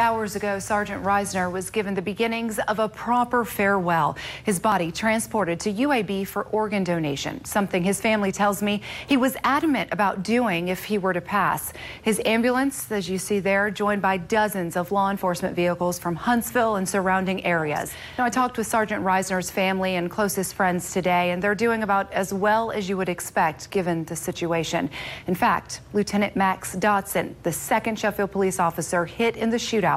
Hours ago, Sergeant Reisner was given the beginnings of a proper farewell. His body transported to UAB for organ donation, something his family tells me he was adamant about doing if he were to pass. His ambulance, as you see there, joined by dozens of law enforcement vehicles from Huntsville and surrounding areas. Now, I talked with Sergeant Reisner's family and closest friends today, and they're doing about as well as you would expect given the situation. In fact, Lieutenant Max Dotson, the second Sheffield police officer hit in the shootout,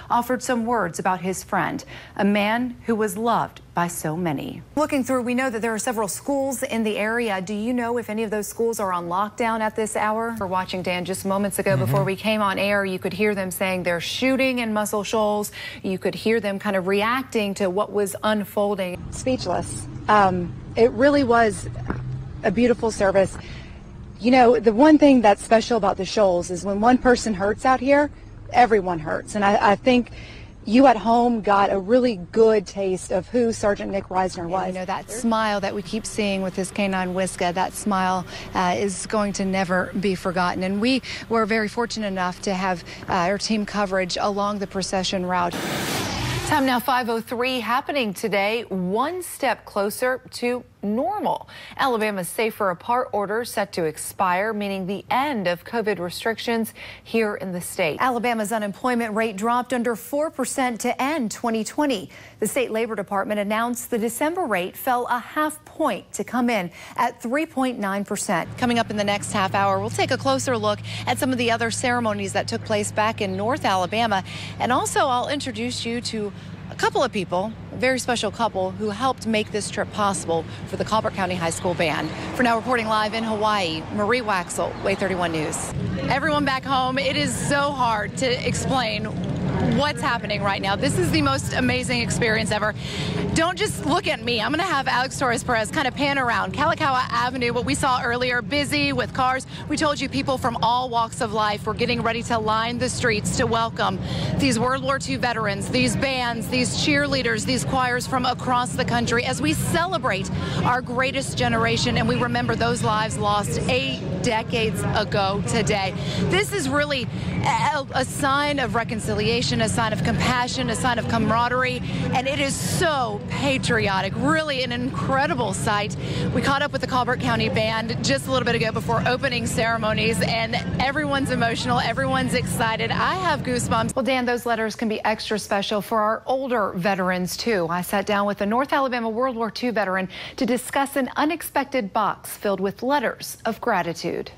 offered some words about his friend, a man who was loved by so many. Looking through, we know that there are several schools in the area. Do you know if any of those schools are on lockdown at this hour? We're watching, Dan, just moments ago before we came on air, you could hear them saying they're shooting in Muscle Shoals. You could hear them kind of reacting to what was unfolding. Speechless. It really was a beautiful service. You know, the one thing that's special about the Shoals is when one person hurts out here, everyone hurts. And I think you at home got a really good taste of who Sergeant Nick Reisner was. You know, that smile that we keep seeing with his canine Whiska, that smile is going to never be forgotten. And we were very fortunate enough to have our team coverage along the procession route. Time now 5:03, happening today, one step closer to normal. Alabama's safer apart order set to expire, meaning the end of COVID restrictions here in the state. Alabama's unemployment rate dropped under 4% to end 2020. The state labor department announced the December rate fell a half point to come in at 3.9%. Coming up in the next half hour, we'll take a closer look at some of the other ceremonies that took place back in North Alabama. And also, I'll introduce you to a couple of people, a very special couple who helped make this trip possible for the Colbert County High School Band. For now, reporting live in Hawaii, Marie Waxel, WAAY 31 News. Everyone back home, it is so hard to explain what's happening right now. This is the most amazing experience ever. Don't just look at me. I'm going to have Alex Torres-Perez kind of pan around Kalakaua Avenue, what we saw earlier, busy with cars. We told you people from all walks of life were getting ready to line the streets to welcome these World War II veterans, these bands, these cheerleaders, these choirs from across the country as we celebrate our greatest generation and we remember those lives lost 8 decades ago today. This is really a sign of reconciliation, a sign of compassion, a sign of camaraderie, and it is so patriotic. Really an incredible sight. We caught up with the Colbert County Band just a little bit ago before opening ceremonies, and everyone's emotional, everyone's excited. I have goosebumps. Well, Dan, those letters can be extra special for our older veterans, too. I sat down with a North Alabama World War II veteran to discuss an unexpected box filled with letters of gratitude.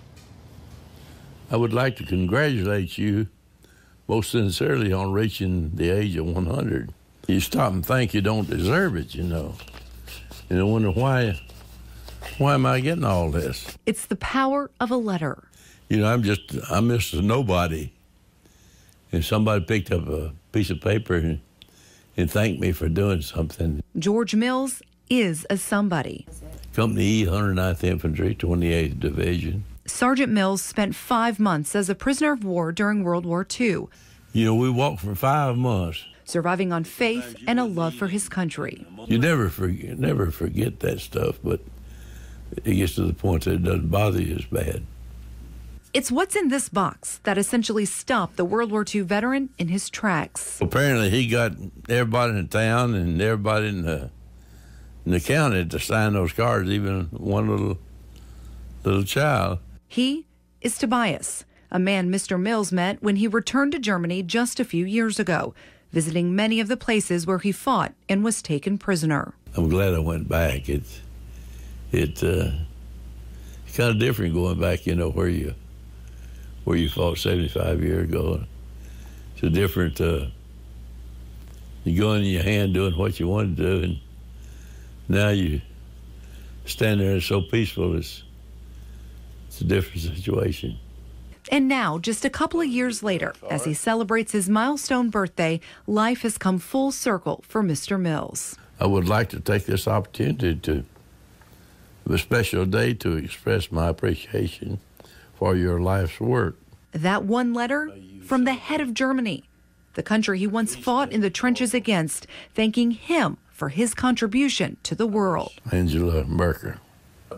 I would like to congratulate you most sincerely on reaching the age of 100. You stop and think you don't deserve it, you know. And I wonder why am I getting all this? It's the power of a letter. You know, I'm just a nobody. And somebody picked up a piece of paper and thanked me for doing something. George Mills is a somebody. Company E, 109th Infantry, 28th Division. Sergeant Mills spent 5 months as a prisoner of war during World War II. You know, we walked for 5 months. Surviving on faith and a love for his country. You never forget that stuff, but it gets to the point that it doesn't bother you as bad. It's what's in this box that essentially stopped the World War II veteran in his tracks. Apparently, he got everybody in town and everybody in the county to sign those cards, even one little child. He is Tobias, a man Mr. Mills met when he returned to Germany just a few years ago, visiting many of the places where he fought and was taken prisoner. I'm glad I went back. It's kind of different going back, you know, where you fought 75 years ago. It's a different, you go in your hand doing what you want to do, and now you stand there and it's so peaceful. It's a different situation. And now, just a couple of years later, as he celebrates his milestone birthday, life has come full circle for Mr. Mills. I would like to take this opportunity to have a special day to express my appreciation for your life's work. That one letter from the head of Germany, the country he once fought in the trenches against, thanking him for his contribution to the world. Angela Merkel.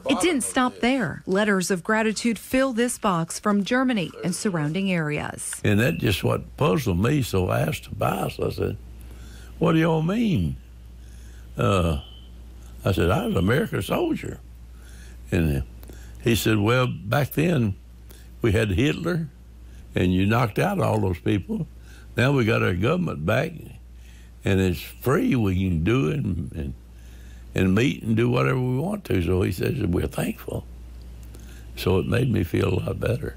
It didn't stop there. Letters of gratitude fill this box from Germany and surrounding areas. And that's just what puzzled me, so I asked Tobias, I said, what do y'all mean? I said, I was an American soldier. And he said, well, back then we had Hitler, and you knocked out all those people. Now we got our government back, and it's free. We can do it and meet and do whatever we want to. So he says we're thankful. So it made me feel a lot better.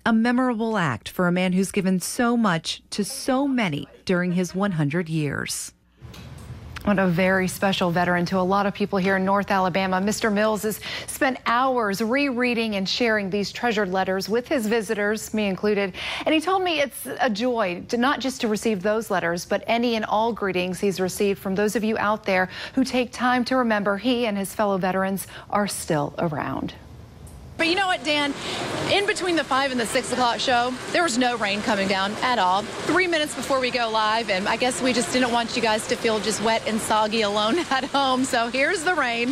A memorable act for a man who's given so much to so many during his 100 years. What a very special veteran to a lot of people here in North Alabama. Mr. Mills has spent hours rereading and sharing these treasured letters with his visitors, me included. And he told me it's a joy to not just to receive those letters, but any and all greetings he's received from those of you out there who take time to remember he and his fellow veterans are still around. But you know what, Dan? In between the 5 and the 6 o'clock show, there was no rain coming down at all. 3 minutes before we go live, and I guess we just didn't want you guys to feel just wet and soggy alone at home. So here's the rain.